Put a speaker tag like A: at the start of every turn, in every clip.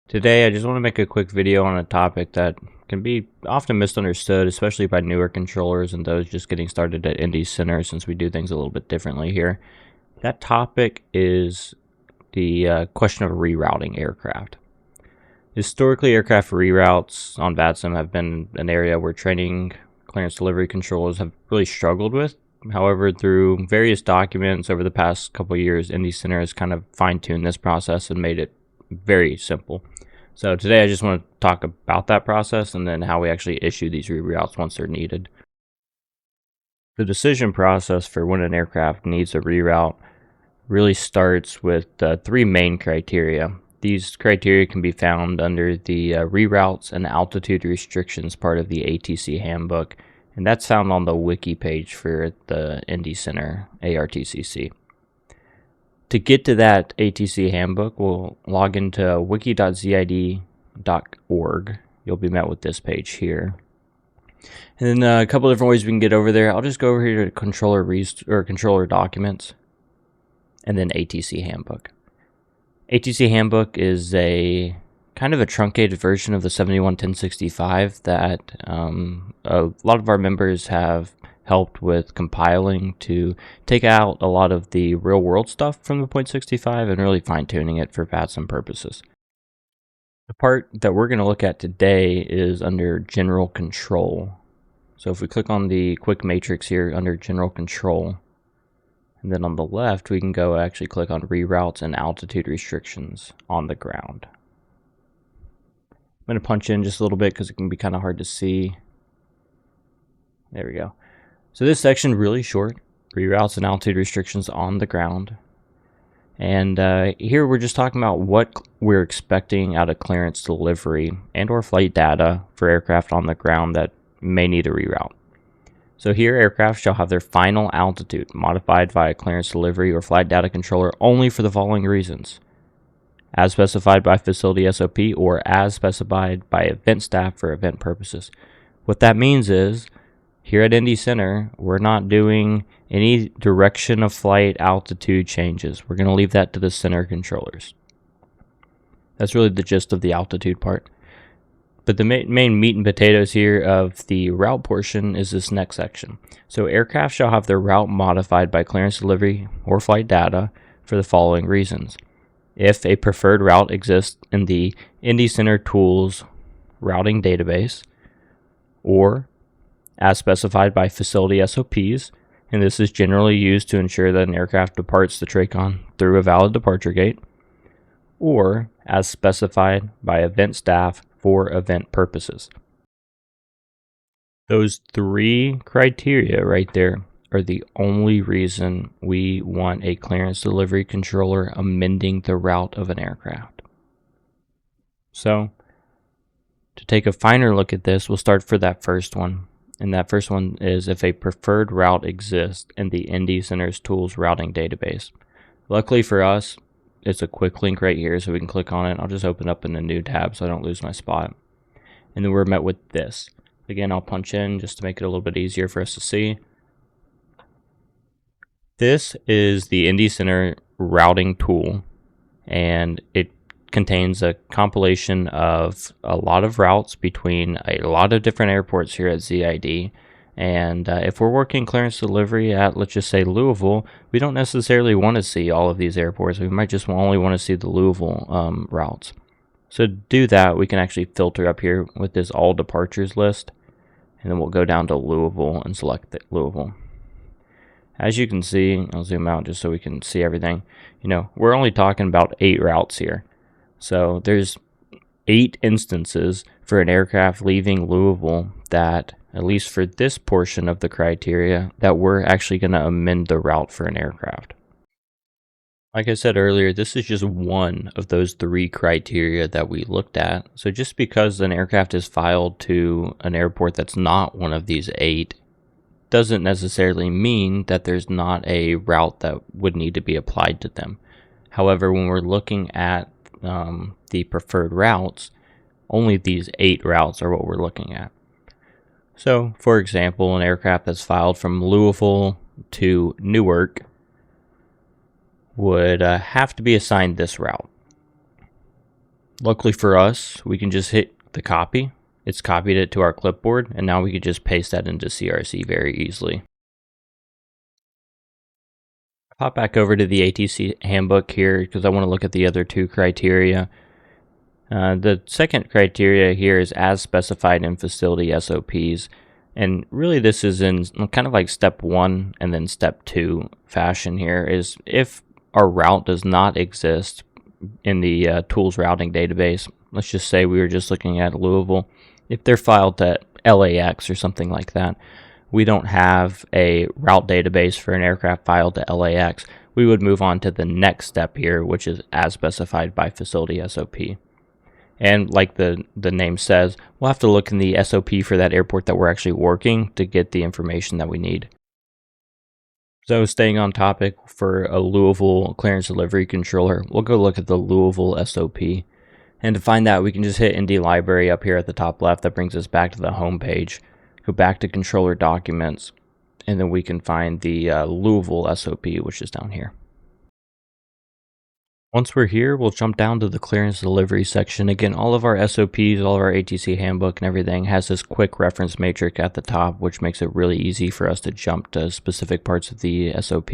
A: Today, I just want to make a quick video on a topic that can be often misunderstood, especially by newer controllers and those just getting started at Indy Center, since we do things a little bit differently here. That topic is the question of rerouting aircraft. Historically, aircraft reroutes on VATSIM have been an area where training clearance delivery controllers have really struggled with. However, through various documents over the past couple of years, Indy Center has kind of fine-tuned this process and made it very simple. So today I just want to talk about that process and then how we actually issue these reroutes once they're needed. The decision process for when an aircraft needs a reroute really starts with three main criteria. These criteria can be found under the reroutes and altitude restrictions part of the ATC Handbook, and that's found on the wiki page for the Indy Center ARTCC. To get to that ATC handbook, we'll log into wiki.zid.org. You'll be met with this page here. And then a couple different ways we can get over there. I'll just go over here to controller documents and then ATC handbook. ATC handbook is a kind of a truncated version of the 711065 that a lot of our members have helped with compiling to take out a lot of the real world stuff from the .65 and really fine-tuning it for VATSIM purposes. The part that we're going to look at today is under general control. So if we click on the quick matrix here under general control, and then on the left we can go actually click on reroutes and altitude restrictions on the ground. I'm going to punch in just a little bit because it can be kind of hard to see. There we go. So this section really short, reroutes and altitude restrictions on the ground. And here we're just talking about what we're expecting out of clearance delivery and or flight data for aircraft on the ground that may need a reroute. So here aircraft shall have their final altitude modified via clearance delivery or flight data controller only for the following reasons: as specified by facility SOP or as specified by event staff for event purposes. What that means is, here at Indy Center, we're not doing any direction of flight altitude changes. We're going to leave that to the center controllers. That's really the gist of the altitude part. But the main meat and potatoes here of the route portion is this next section. So aircraft shall have their route modified by clearance delivery or flight data for the following reasons: if a preferred route exists in the Indy Center Tools routing database, or as specified by facility SOPs, and this is generally used to ensure that an aircraft departs the TRACON through a valid departure gate, or as specified by event staff for event purposes. Those three criteria right there are the only reason we want a clearance delivery controller amending the route of an aircraft. So, to take a finer look at this, we'll start for that first one. And that first one is if a preferred route exists in the Indy Center's Tools routing database. Luckily for us, it's a quick link right here, so we can click on it. I'll just open up in a new tab so I don't lose my spot. And then we're met with this. Again, I'll punch in just to make it a little bit easier for us to see. This is the Indy Center routing tool, and it contains a compilation of a lot of routes between a lot of different airports here at ZID. And if we're working clearance delivery at, let's just say, Louisville, we don't necessarily want to see all of these airports. We might just only want to see the Louisville routes. So to do that, we can actually filter up here with this all departures list, and then we'll go down to Louisville and select Louisville. As you can see, I'll zoom out just so we can see everything. We're only talking about 8 routes here. So there's 8 instances for an aircraft leaving Louisville that, at least for this portion of the criteria, that we're actually going to amend the route for an aircraft. Like I said earlier, this is just one of those 3 criteria that we looked at. So just because an aircraft is filed to an airport that's not one of these 8 doesn't necessarily mean that there's not a route that would need to be applied to them. However, when we're looking at the preferred routes, only these 8 routes are what we're looking at. So, for example, an aircraft that's filed from Louisville to Newark would have to be assigned this route. Luckily for us, we can just hit the copy. It's copied it to our clipboard, and now we could just paste that into CRC very easily. Pop back over to the ATC Handbook here because I want to look at the other two criteria. The second criteria here is as specified in facility SOPs. And really this is in kind of like step 1 and then step 2 fashion here, is if our route does not exist in the tools routing database, let's just say we were just looking at Louisville, if they're filed at LAX or something like that, we don't have a route database for an aircraft filed to LAX, we would move on to the next step here, which is as specified by facility SOP. And like the name says, we'll have to look in the SOP for that airport that we're actually working to get the information that we need. So staying on topic for a Louisville clearance delivery controller, we'll go look at the Louisville SOP. And to find that, we can just hit Indy Library up here at the top left. That brings us back to the home page. Go back to controller documents, and then we can find the Louisville SOP, which is down here. Once we're here, we'll jump down to the clearance delivery section. Again, all of our SOPs, all of our ATC handbook and everything has this quick reference matrix at the top, which makes it really easy for us to jump to specific parts of the SOP.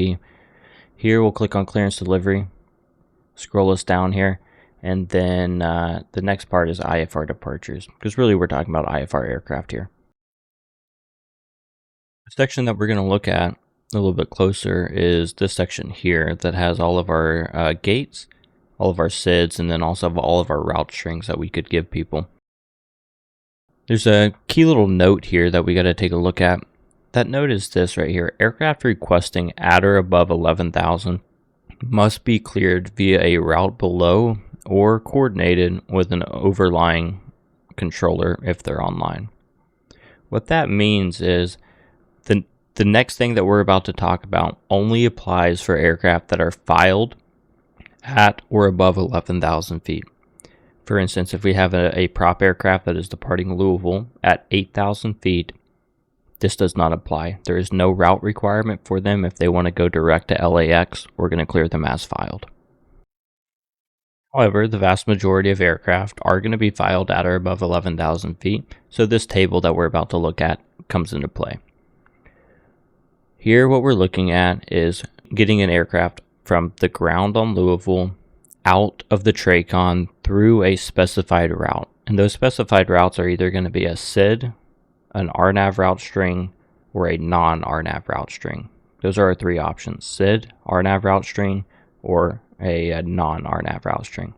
A: Here, we'll click on clearance delivery, scroll us down here, and then the next part is IFR departures, because really we're talking about IFR aircraft here. The section that we're going to look at a little bit closer is this section here that has all of our gates, all of our SIDs, and then also all of our route strings that we could give people. There's a key little note here that we got to take a look at. That note is this right here: aircraft requesting at or above 11,000 must be cleared via a route below or coordinated with an overlying controller if they're online. What that means is the next thing that we're about to talk about only applies for aircraft that are filed at or above 11,000 feet. For instance, if we have a prop aircraft that is departing Louisville at 8,000 feet, this does not apply. There is no route requirement for them. If they want to go direct to LAX, we're going to clear them as filed. However, the vast majority of aircraft are going to be filed at or above 11,000 feet, so this table that we're about to look at comes into play. Here, what we're looking at is getting an aircraft from the ground on Louisville out of the TRACON through a specified route. And those specified routes are either going to be a SID, an RNAV route string, or a non-RNAV route string. Those are our three options: SID, RNAV route string, or a non-RNAV route string.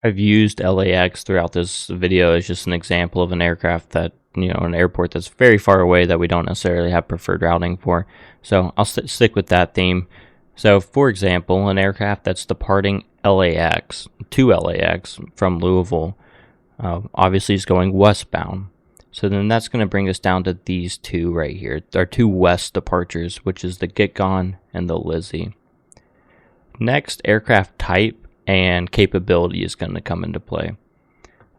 A: I've used LAX throughout this video as just an example of an aircraft that, an airport that's very far away that we don't necessarily have preferred routing for. So I'll stick with that theme. So for example, an aircraft that's departing LAX to LAX from Louisville, obviously is going westbound. So then that's going to bring us down to these two right here. Our two west departures, which is the Get Gone and the Lizzie. Next, aircraft type and capability is going to come into play.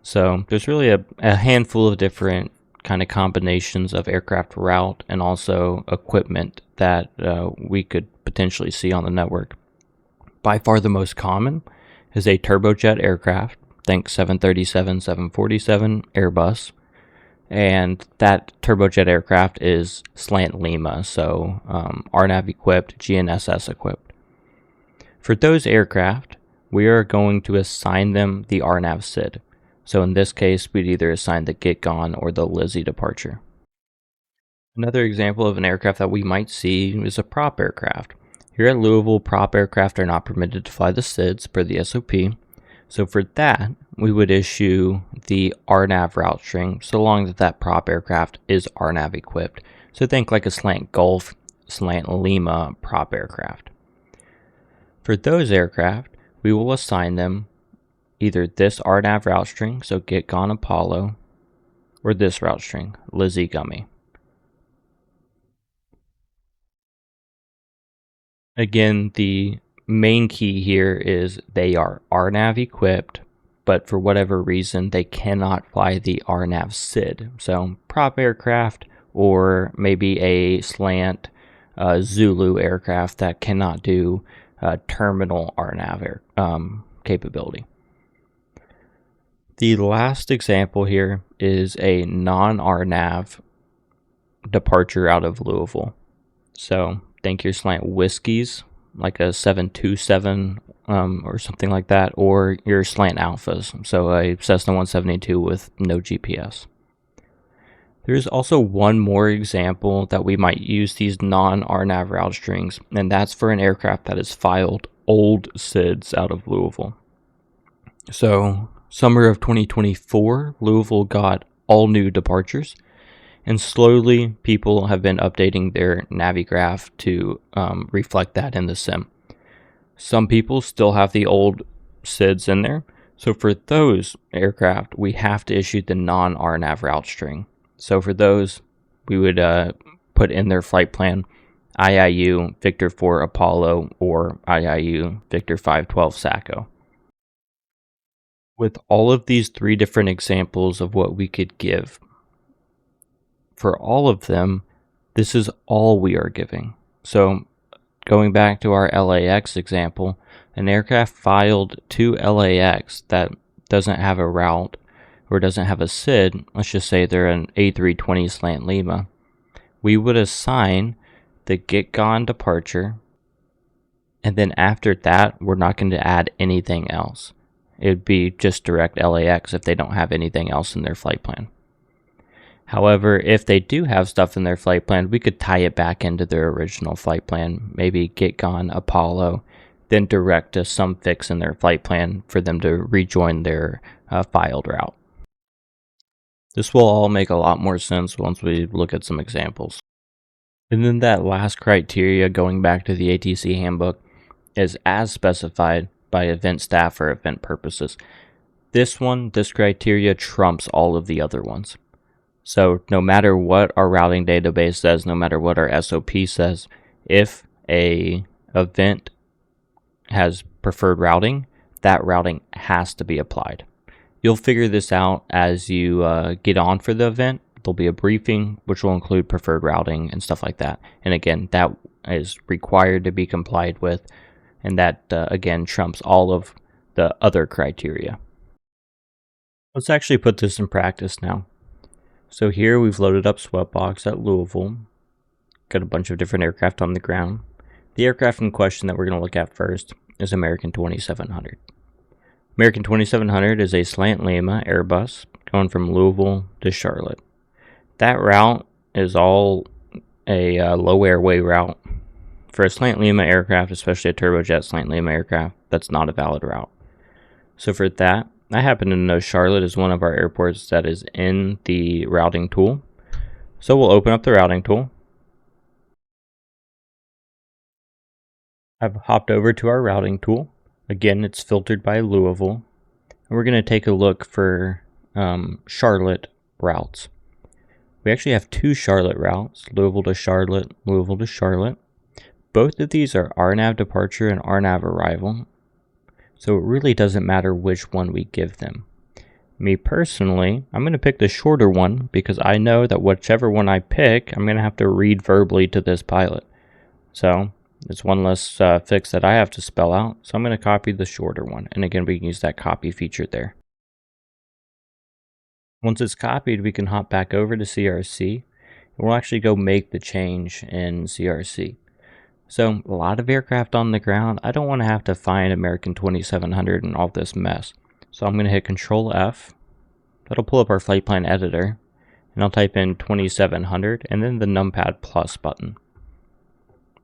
A: So there's really a handful of different kind of combinations of aircraft route and also equipment that we could potentially see on the network. By far the most common is a turbojet aircraft. Think 737, 747 Airbus. And that turbojet aircraft is slant Lima, so RNAV equipped, GNSS equipped. For those aircraft, we are going to assign them the RNAV SID. So in this case, we'd either assign the Get Gone or the Lizzie departure. Another example of an aircraft that we might see is a prop aircraft. Here at Louisville, prop aircraft are not permitted to fly the SIDs per the SOP. So for that, we would issue the RNAV route string so long that that prop aircraft is RNAV equipped. So think like a slant Gulf, slant Lima prop aircraft. For those aircraft, we will assign them either this RNAV route string, so Get Gone Apollo, or this route string, Lizzie Gummy. Again, the main key here is they are RNAV equipped, but for whatever reason, they cannot fly the RNAV SID. So prop aircraft, or maybe a slant Zulu aircraft that cannot do terminal RNAV capability. The last example here is a non-RNAV departure out of Louisville. So think your slant whiskeys, like a 727 or something like that, or your slant alphas, so a Cessna 172 with no GPS. There's also one more example that we might use these non-RNAV route strings, and that's for an aircraft that has filed old SIDs out of Louisville. So summer of 2024, Louisville got all new departures, and slowly people have been updating their Navigraph to reflect that in the sim. Some people still have the old SIDs in there, so for those aircraft, we have to issue the non-RNAV route string. So for those, we would put in their flight plan IIU Victor 4 Apollo or IIU Victor 512 Sacco. With all of these three different examples of what we could give, for all of them, this is all we are giving. So going back to our LAX example, an aircraft filed to LAX that doesn't have a route or doesn't have a SID, let's just say they're an A320 slant Lima, we would assign the get gone departure, and then after that, we're not going to add anything else. It would be just direct LAX if they don't have anything else in their flight plan. However, if they do have stuff in their flight plan, we could tie it back into their original flight plan, maybe get gone Apollo, then direct to some fix in their flight plan for them to rejoin their filed route. This will all make a lot more sense once we look at some examples. And then that last criteria, going back to the ATC Handbook, is as specified by event staff for event purposes. This criteria trumps all of the other ones. So no matter what our routing database says, no matter what our SOP says, if a event has preferred routing, that routing has to be applied. You'll figure this out as you get on for the event. There'll be a briefing, which will include preferred routing and stuff like that. And again, that is required to be complied with. And that, again, trumps all of the other criteria. Let's actually put this in practice now. So here we've loaded up Sweatbox at Louisville. Got a bunch of different aircraft on the ground. The aircraft in question that we're going to look at first is American 2700. American 2700 is a slant Lima Airbus going from Louisville to Charlotte. That route is all a low airway route. For a slant Lima aircraft, especially a turbojet slant Lima aircraft, that's not a valid route. So for that, I happen to know Charlotte is one of our airports that is in the routing tool. So we'll open up the routing tool. I've hopped over to our routing tool. Again, it's filtered by Louisville. And we're going to take a look for Charlotte routes. We actually have two Charlotte routes, Louisville to Charlotte, Louisville to Charlotte. Both of these are RNAV departure and RNAV arrival. So it really doesn't matter which one we give them. Me personally, I'm going to pick the shorter one because I know that whichever one I pick, I'm going to have to read verbally to this pilot. So it's one less fix that I have to spell out. So I'm going to copy the shorter one. And again, we can use that copy feature there. Once it's copied, we can hop back over to CRC. And we'll actually go make the change in CRC. So a lot of aircraft on the ground, I don't want to have to find American 2700 and all this mess. So I'm going to hit Control F. That'll pull up our flight plan editor. And I'll type in 2700 and then the numpad plus button.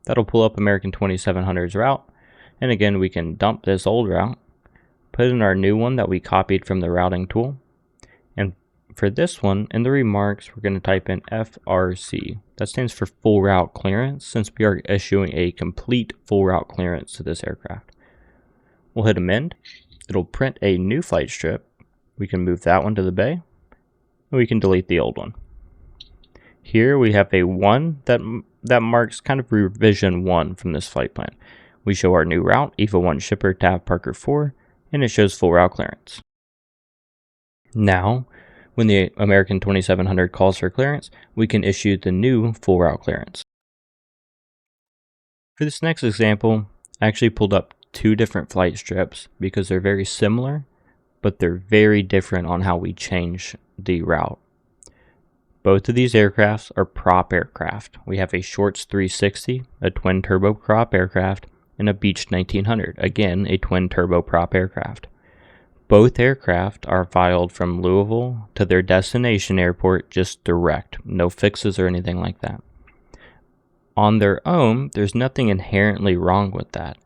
A: That'll pull up American 2700's route. And again, we can dump this old route, put in our new one that we copied from the routing tool. And for this one, in the remarks, we're going to type in FRC. That stands for full route clearance, since we are issuing a complete full route clearance to this aircraft. We'll hit amend. It'll print a new flight strip. We can move that one to the bay, and we can delete the old one. Here we have a 1 that marks kind of revision 1 from this flight plan. We show our new route, EVA 1 shipper, TAV Parker 4, and it shows full route clearance. Now, when the American 2700 calls for clearance, we can issue the new full route clearance. For this next example, I actually pulled up two different flight strips because they're very similar, but they're very different on how we change the route. Both of these aircrafts are prop aircraft. We have a Shorts 360, a twin turboprop aircraft, and a Beech 1900, again a twin turboprop aircraft. Both aircraft are filed from Louisville to their destination airport just direct, no fixes or anything like that. On their own, there's nothing inherently wrong with that.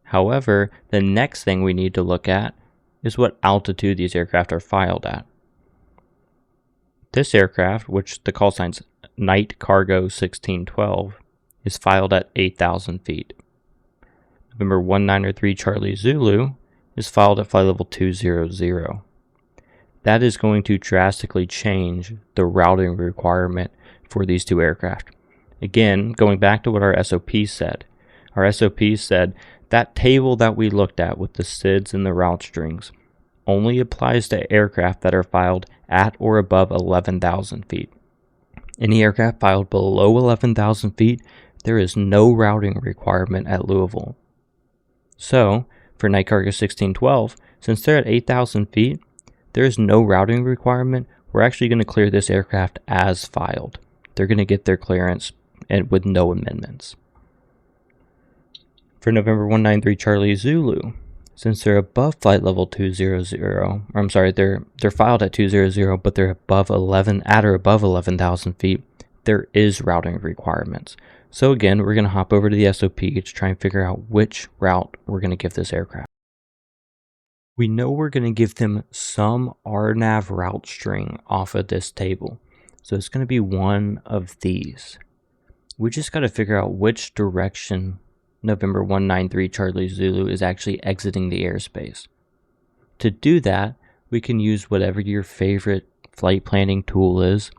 A: However, the next thing we need to look at is what altitude these aircraft are filed at. This aircraft, which the call sign's Night Cargo 1612, is filed at 8,000 feet. November 193 Charlie Zulu is filed at flight level 200. That is going to drastically change the routing requirement for these two aircraft. Again, going back to what our SOP said. Our SOP said that table that we looked at with the SIDs and the route strings only applies to aircraft that are filed at or above 11,000 feet. Any aircraft filed below 11,000 feet, there is no routing requirement at Louisville. So, for Night Cargo 1612, since they're at 8,000 feet, there is no routing requirement. We're actually going to clear this aircraft as filed. They're going to get their clearance and with no amendments. For November 193 Charlie Zulu, since they're above flight level 200, they're filed at 200, but they're above 11,000 feet, there is routing requirements. So again, we're going to hop over to the SOP to try and figure out which route we're going to give this aircraft. We know we're going to give them some RNAV route string off of this table. So it's going to be one of these. We just got to figure out which direction November 193 Charlie Zulu is actually exiting the airspace. To do that, we can use whatever your favorite flight planning tool is.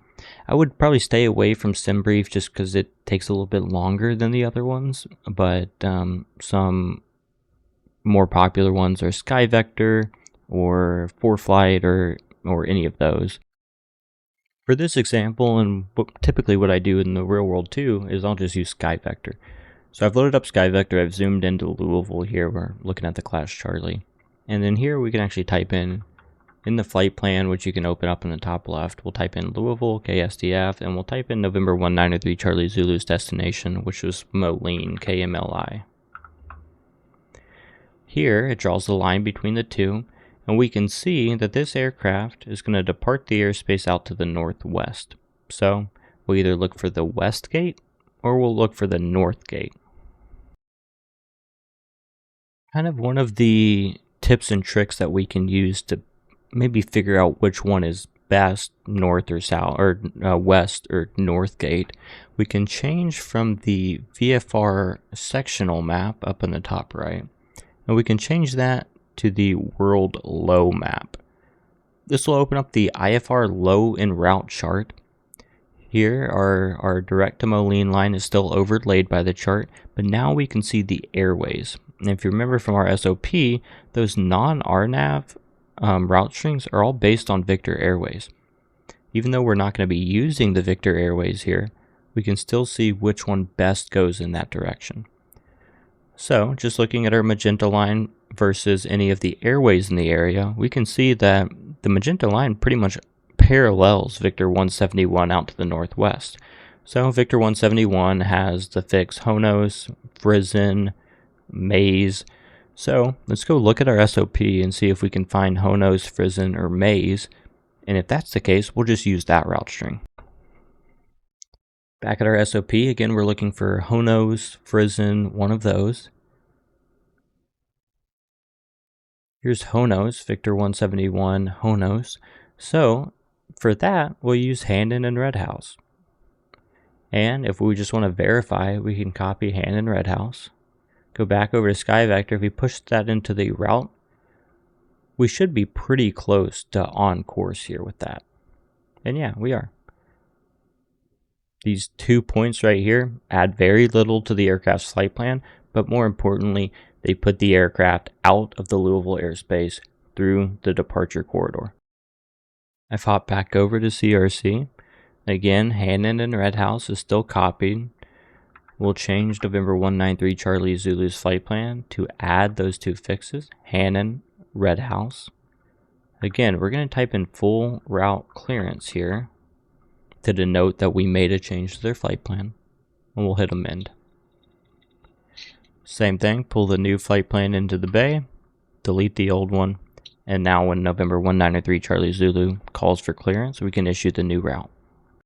A: I would probably stay away from SimBrief just because it takes a little bit longer than the other ones, but some more popular ones are SkyVector or ForeFlight or any of those. For this example, and typically what I do in the real world too, is I'll just use SkyVector. So I've loaded up SkyVector, I've zoomed into Louisville here, we're looking at the class Charlie. And then here we can actually type in the flight plan, which you can open up in the top left, we'll type in Louisville, KSDF, and we'll type in November 193 Charlie Zulu's destination, which was Moline, KMLI. Here, it draws the line between the two, and we can see that this aircraft is going to depart the airspace out to the northwest. So, we'll either look for the west gate, or we'll look for the north gate. Kind of one of the tips and tricks that we can use to maybe figure out which one is best, north or south, or west or north gate, we can change from the VFR sectional map up in the top right, and we can change that to the world low map. This will open up the IFR low en route chart. Here our direct to Moline line is still overlaid by the chart, but now we can see the airways. And if you remember from our SOP, those non-RNAV route strings are all based on Victor Airways. Even though we're not going to be using the Victor Airways here, we can still see which one best goes in that direction. So, just looking at our magenta line versus any of the airways in the area, we can see that the magenta line pretty much parallels Victor 171 out to the northwest. So, Victor 171 has the fix Honos, Frizen, Maze. So, let's go look at our SOP and see if we can find Honos, Frizen, or Maze. And if that's the case, we'll just use that route string. Back at our SOP, again, we're looking for Honos, Frizen, one of those. Here's Honos, Victor 171, Honos. So, for that, we'll use Handon and Red House. And if we just want to verify, we can copy Handon and Red House. Go back over to SkyVector. If we push that into the route, we should be pretty close to on course here with that. And yeah, we are. These 2 points right here add very little to the aircraft's flight plan, but more importantly, they put the aircraft out of the Louisville airspace through the departure corridor. I've hopped back over to CRC. Again, Handon and Red House is still copied. We'll change November 193 Charlie Zulu's flight plan to add those two fixes, Handon, Red House. Again, we're going to type in full route clearance here to denote that we made a change to their flight plan, and we'll hit amend. Same thing, pull the new flight plan into the bay, delete the old one, and now when November 193 Charlie Zulu calls for clearance, we can issue the new route.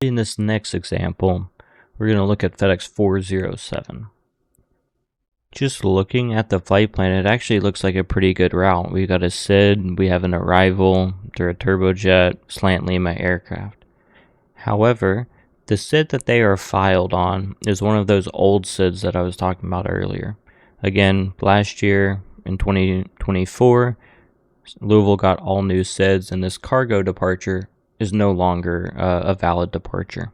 A: In this next example, we're going to look at FedEx 407. Just looking at the flight plan, it actually looks like a pretty good route. We got a SID, we have an arrival, they're a turbojet, slant Lima aircraft. However, the SID that they are filed on is one of those old SIDs that I was talking about earlier. Again, last year in 2024, Louisville got all new SIDs, and this cargo departure is no longer a valid departure.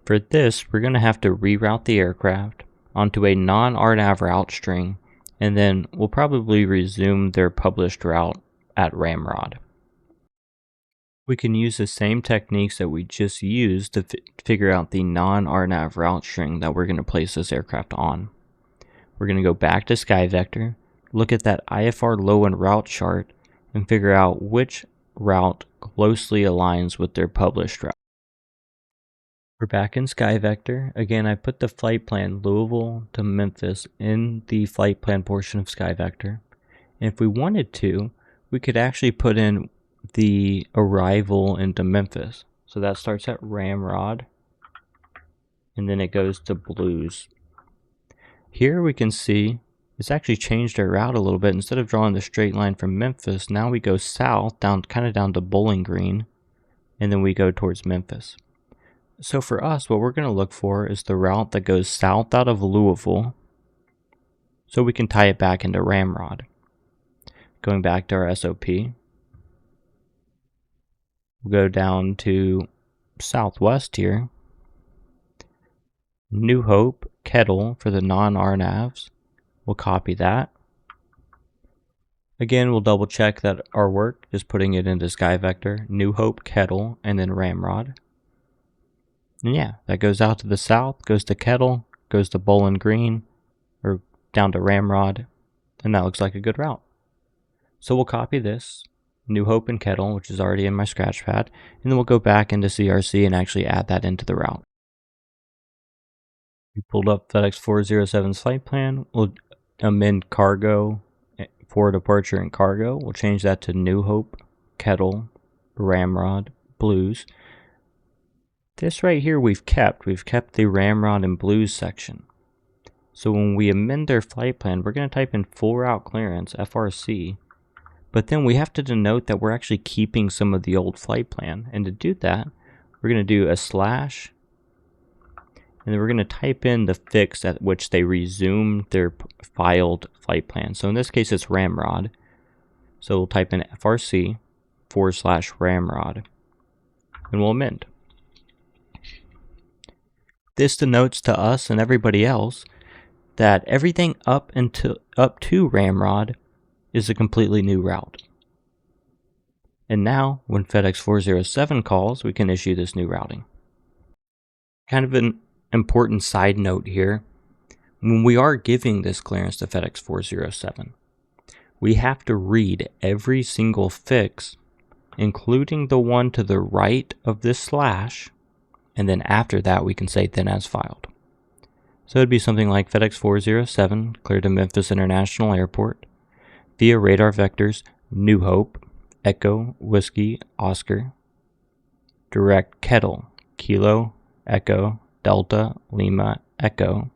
A: For this, we're going to have to reroute the aircraft onto a non-RNAV route string, and then we'll probably resume their published route at Ramrod. We can use the same techniques that we just used to figure out the non-RNAV route string that we're going to place this aircraft on. We're going to go back to SkyVector, look at that IFR low end route chart, and figure out which route closely aligns with their published route. We're back in SkyVector. Again, I put the flight plan Louisville to Memphis in the flight plan portion of SkyVector. And if we wanted to, we could actually put in the arrival into Memphis. So that starts at Ramrod, and then it goes to Blues. Here we can see it's actually changed our route a little bit. Instead of drawing the straight line from Memphis, now we go south, down to Bowling Green, and then we go towards Memphis. So for us, what we're going to look for is the route that goes south out of Louisville, so we can tie it back into Ramrod. Going back to our SOP, we'll go down to southwest here, New Hope, Kettle for the non-RNAVs. We'll copy that. Again, we'll double check that our work is putting it into SkyVector, New Hope, Kettle, and then Ramrod. And yeah, that goes out to the south, goes to Kettle, goes to Bowling Green, or down to Ramrod, and that looks like a good route. So we'll copy this, New Hope and Kettle, which is already in my Scratchpad, and then we'll go back into CRC and actually add that into the route. We pulled up FedEx 407's flight plan. We'll amend cargo for departure and cargo. We'll change that to New Hope, Kettle, Ramrod, Blues. This right here we've kept the Ramrod and Blues section. So when we amend their flight plan, we're going to type in full route clearance, FRC, but then we have to denote that we're actually keeping some of the old flight plan. And to do that, we're going to do a slash, and then we're going to type in the fix at which they resume their filed flight plan. So in this case, it's Ramrod. So we'll type in FRC /Ramrod, and we'll amend. This denotes to us and everybody else that everything up to Ramrod is a completely new route. And now, when FedEx 407 calls, we can issue this new routing. Kind of an important side note here. When we are giving this clearance to FedEx 407, we have to read every single fix, including the one to the right of this slash, and then after that we can say then as filed. So it'd be something like FedEx 407 cleared to Memphis International Airport via radar vectors New Hope, Echo, Whiskey, Oscar, direct Kettle, Kilo, Echo, Delta, Lima, Echo,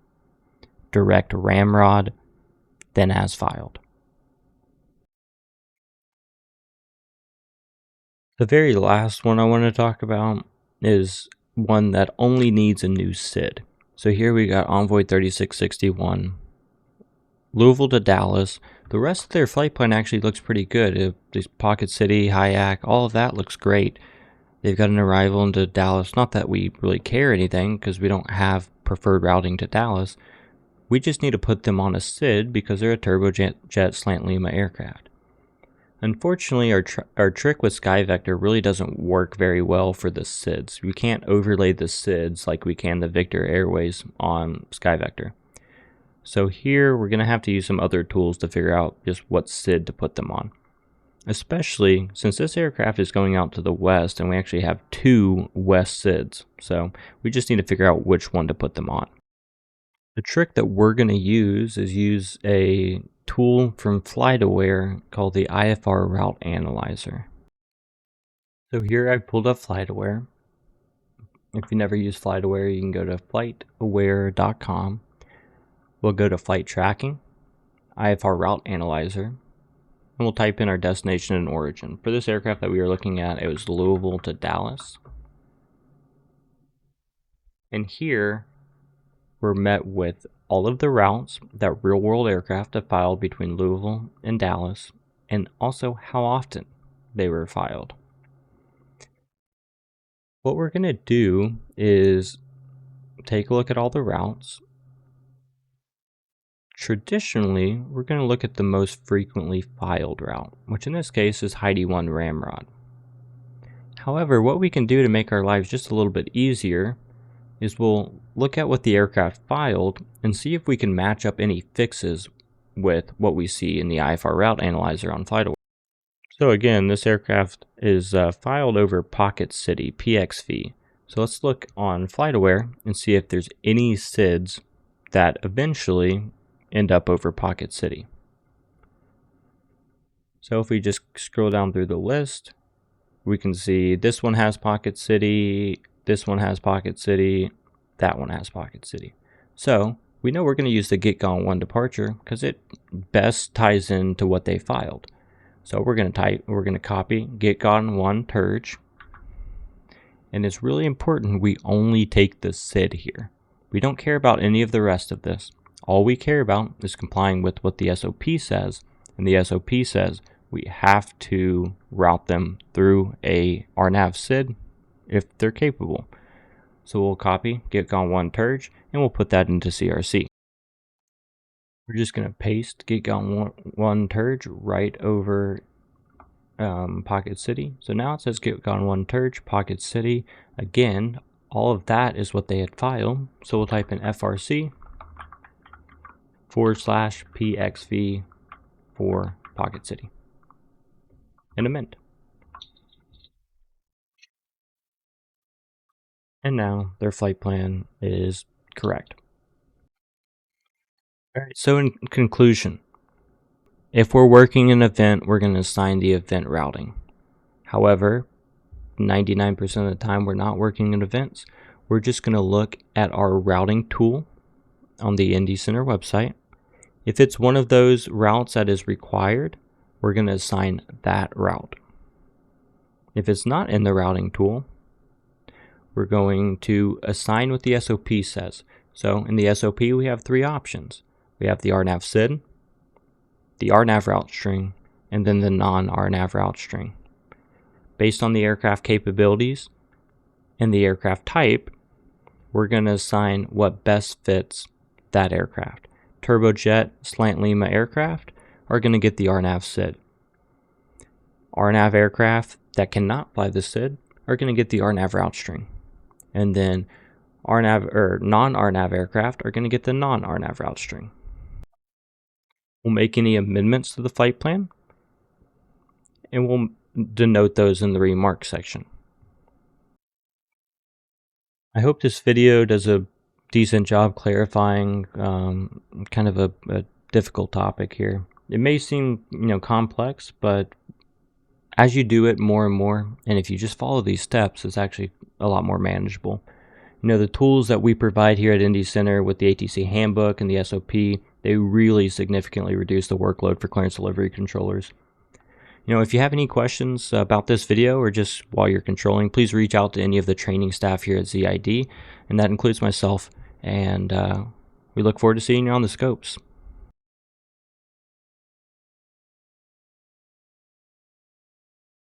A: direct Ramrod, then as filed. The very last one I want to talk about is one that only needs a new SID. So here we got Envoy 3661, Louisville to Dallas. The rest of their flight plan actually looks pretty good. Pocket City, Hyack, all of that looks great. They've got an arrival into Dallas. Not that we really care anything because we don't have preferred routing to Dallas. We just need to put them on a SID because they're a turbojet slant Lima aircraft. Unfortunately, our trick with SkyVector really doesn't work very well for the SIDs. We can't overlay the SIDs like we can the Victor Airways on SkyVector. So here we're going to have to use some other tools to figure out just what SID to put them on. especially since this aircraft is going out to the west and we actually have 2 west SIDs. So we just need to figure out which one to put them on. The trick that we're going to use is use a tool from FlightAware called the IFR Route Analyzer. So here I pulled up FlightAware. If you never use FlightAware, you can go to flightaware.com. We'll go to Flight Tracking, IFR Route Analyzer, and we'll type in our destination and origin. For this aircraft that we were looking at, it was Louisville to Dallas. And here we're met with all of the routes that real-world aircraft have filed between Louisville and Dallas, and also how often they were filed. What we're going to do is take a look at all the routes. Traditionally, we're going to look at the most frequently filed route, which in this case is Heidi 1 Ramrod. However, what we can do to make our lives just a little bit easier is we'll look at what the aircraft filed and see if we can match up any fixes with what we see in the IFR Route Analyzer on FlightAware. So again, this aircraft is filed over Pocket City, PXV. So let's look on FlightAware and see if there's any SIDs that eventually end up over Pocket City. So if we just scroll down through the list, we can see this one has Pocket City, this one has Pocket City, that one has Pocket City. So we know we're going to use the Get Gone 1 departure because it best ties into what they filed. So we're going to copy Get Gone 1 Turge. And it's really important we only take the SID here. We don't care about any of the rest of this. All we care about is complying with what the SOP says. And the SOP says we have to route them through a RNAV SID if they're capable. So we'll copy Get Gone 1 Turge and we'll put that into CRC. We're just going to paste Get Gone 1 Turge right over Pocket City. So now it says Get Gone 1 Turge, Pocket City. Again, all of that is what they had filed. So we'll type in FRC/PXV for Pocket City and amend. And now their flight plan is correct. All right, so in conclusion, if we're working an event, we're going to assign the event routing. However, 99% of the time we're not working in events. We're just going to look at our routing tool on the Indy Center website. If it's one of those routes that is required, we're going to assign that route. If it's not in the routing tool, we're going to assign what the SOP says. So in the SOP, we have 3 options. We have the RNAV SID, the RNAV route string, and then the non-RNAV route string. Based on the aircraft capabilities and the aircraft type, we're going to assign what best fits that aircraft. Turbojet Slant Lima aircraft are going to get the RNAV SID. RNAV aircraft that cannot fly the SID are going to get the RNAV route string. And then RNAV or non-RNAV aircraft are going to get the non-RNAV route string. We'll make any amendments to the flight plan, and we'll denote those in the remarks section. I hope this video does a decent job clarifying kind of a difficult topic here. It may seem complex, but as you do it more and more, and if you just follow these steps, it's actually a lot more manageable. The tools that we provide here at Indy Center with the ATC Handbook and the SOP, they really significantly reduce the workload for clearance delivery controllers. If you have any questions about this video or just while you're controlling, please reach out to any of the training staff here at ZID, and that includes myself. And we look forward to seeing you on the scopes.